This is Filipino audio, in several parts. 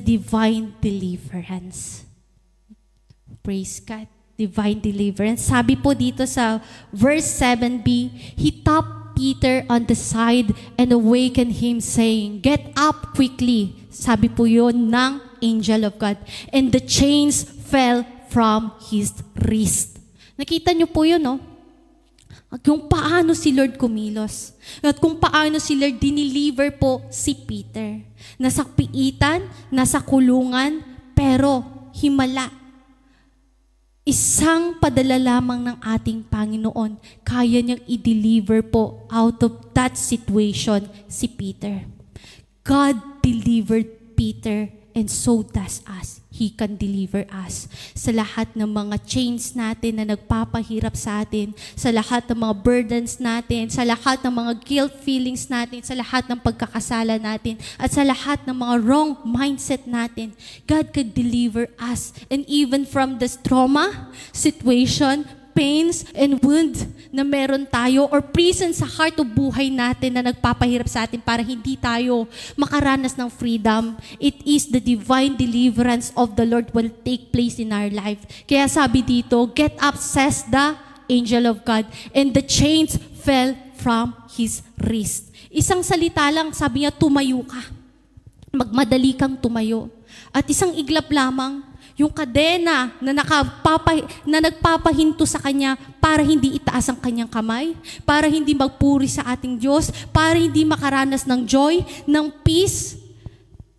divine deliverance. Praise God. Divine deliverance. Sabi po dito sa verse 7b, He tapped Peter on the side and awakened him saying, "Get up quickly." Sabi po yun ng angel of God. And the chains fell from his wrist. Nakita niyo po yun, no? At kung paano si Lord kumilos. At kung paano si Lord dineliver po si Peter. Nasa piitan, nasa kulungan, pero himala. Isang padala lamang ng ating Panginoon, kaya niyang i-deliver po out of that situation si Peter. God delivered Peter and so does us. He can deliver us sa lahat ng mga chains natin na nagpapahirap sa atin, sa lahat ng mga burdens natin, sa lahat ng mga guilt feelings natin, sa lahat ng pagkakasala natin, at sa lahat ng mga wrong mindset natin. God can deliver us. And even from this trauma, situation, pains, and wound na meron tayo or prison sa heart o buhay natin na nagpapahirap sa atin para hindi tayo makaranas ng freedom, it is the divine deliverance of the Lord will take place in our life. Kaya sabi dito, "Get up," says the angel of God, and the chains fell from his wrist. Isang salita lang, sabi niya, tumayo ka. Magmadali kang tumayo. At isang iglap lamang, yung kadena na nagpapahinto sa kanya para hindi itaas ang kanyang kamay, para hindi magpuri sa ating Diyos, para hindi makaranas ng joy, ng peace.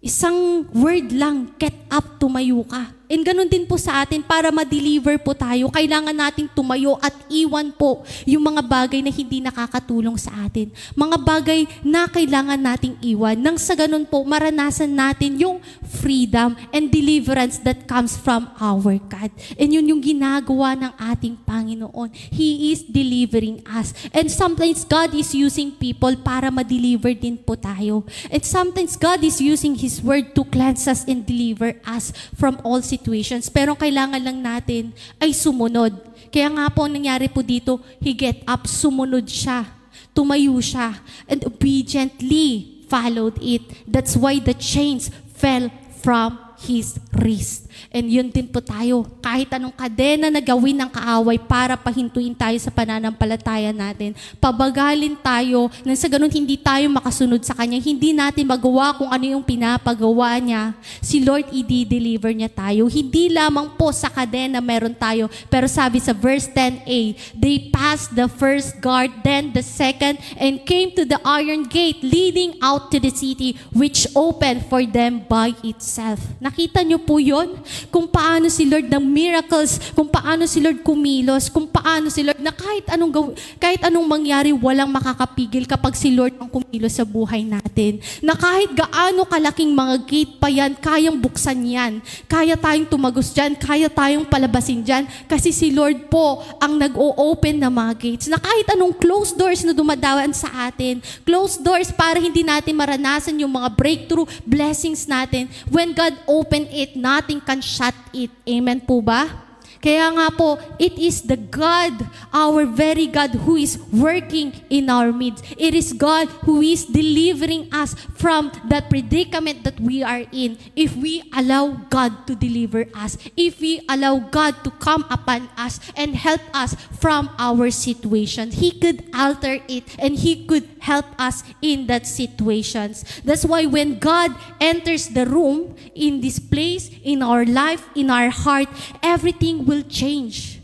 Isang word lang, get up, tumayo ka. And ganun din po sa atin, para ma-deliver po tayo, kailangan nating tumayo at iwan po yung mga bagay na hindi nakakatulong sa atin. Mga bagay na kailangan nating iwan. Nang sa ganun po, maranasan natin yung freedom and deliverance that comes from our God. And yun yung ginagawa ng ating Panginoon. He is delivering us. And sometimes God is using people para ma-deliver din po tayo. And sometimes God is using His Word to cleanse us and deliver us from all situations. Pero kailangan lang natin ay sumunod. Kaya nga po nangyari po dito, he get up, sumunod siya, tumayo siya, and obediently followed it. That's why the chains fell from his wrist. And yun din po tayo, kahit anong kadena na gawin ng kaaway para pahintuin tayo sa pananampalataya natin, pabagalin tayo, nang sa ganun hindi tayo makasunod sa Kanya, hindi natin magawa kung ano yung pinapagawa niya, si Lord i-deliver niya tayo. Hindi lamang po sa kadena meron tayo, pero sabi sa verse 10a, they passed the first guard, then the second, and came to the iron gate leading out to the city, which opened for them by itself. Nakita niyo po yun? Kung paano si Lord ng miracles, kung paano si Lord kumilos, kung paano si Lord na kahit anong mangyari, walang makakapigil kapag si Lord ang kumilos sa buhay natin. Na kahit gaano kalaking mga gate pa yan, kayang buksan yan. Kaya tayong tumagos dyan, kaya tayong palabasin dyan, kasi si Lord po ang nag-o-open na mga gates. Na kahit anong closed doors na dumadaan sa atin, closed doors para hindi natin maranasan yung mga breakthrough blessings natin, when God open it, nothing can shut it. Amen po ba? Kaya nga po, it is the God, our very God, who is working in our midst. It is God who is delivering us from that predicament that we are in. If we allow God to deliver us, if we allow God to come upon us and help us from our situation, He could alter it and He could help us in that situations. That's why when God enters the room, in this place, in our life, in our heart, everything will change.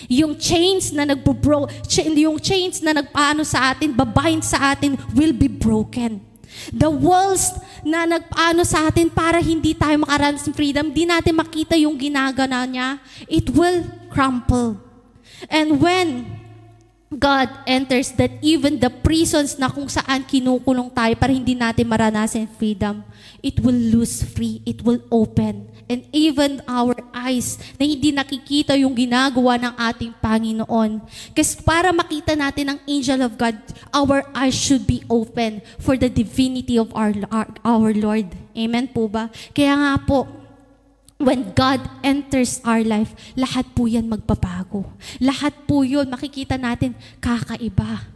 Yung chains na nagpaano sa atin, babind sa atin, will be broken. The walls na nagpaano sa atin para hindi tayo makaranas ng freedom, di natin makita yung ginagana niya, it will crumple. And when God enters that, even the prisons na kung saan kinukulong tayo para hindi natin maranasan freedom, it will lose free, it will open. And even our eyes na hindi nakikita yung ginagawa ng ating Panginoon. Kasi para makita natin ang angel of God, our eyes should be open for the divinity of our Lord. Amen po ba? Kaya nga po, when God enters our life, lahat po yan magbabago. Lahat po yun, makikita natin, kakaiba.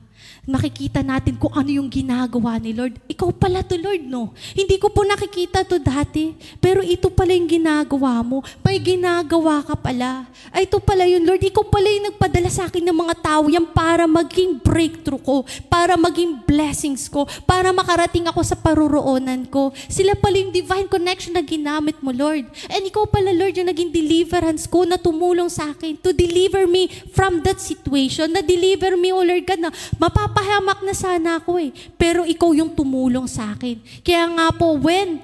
makikita natin kung ano yung ginagawa ni Lord. Ikaw pala to, Lord, no? Hindi ko po nakikita to dati, pero ito pala yung ginagawa mo. May ginagawa ka pala. Ay, ito pala yun, Lord. Ikaw pala yung nagpadala sa akin ng mga tao yan para maging breakthrough ko, para maging blessings ko, para makarating ako sa paruroonan ko. Sila pala yung divine connection na ginamit mo, Lord. And ikaw pala, Lord, yung naging deliverance ko na tumulong sa akin to deliver me from that situation, na deliver me, oh Lord God, na mapapahamak na sana ako eh. Pero ikaw yung tumulong sa akin. Kaya nga po, when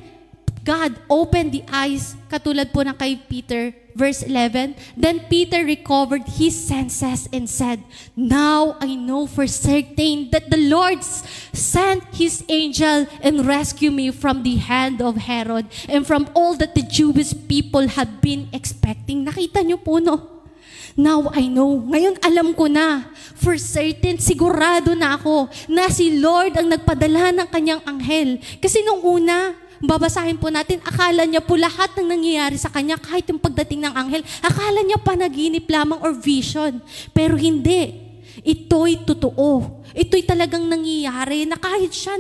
God opened the eyes, katulad po ng kay Peter, verse 11, then Peter recovered his senses and said, "Now I know for certain that the Lord sent his angel and rescued me from the hand of Herod and from all that the Jewish people had been expecting." Nakita niyo po, no? Now I know. Ngayon alam ko na. For certain, sigurado na ako na si Lord ang nagpadala ng kanyang anghel. Kasi nung una, babasahin po natin, akala niya po lahat ng nangyayari sa kanya, kahit yung pagdating ng anghel, akala niya panaginip lamang or vision. Pero hindi. Ito'y totoo. Ito'y talagang nangyayari na kahit siya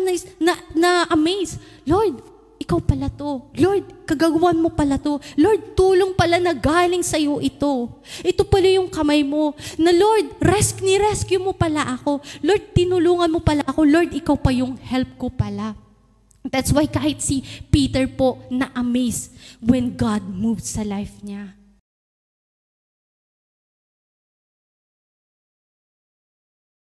na-amaze. Lord, ikaw pala to. Lord, kagagawan mo pala to. Lord, tulong pala na galing sa'yo ito. Ito pala yung kamay mo. Na Lord, rescue mo pala ako. Lord, tinulungan mo pala ako. Lord, ikaw pa yung help ko pala. That's why kahit si Peter po na-amaze when God moved sa life niya.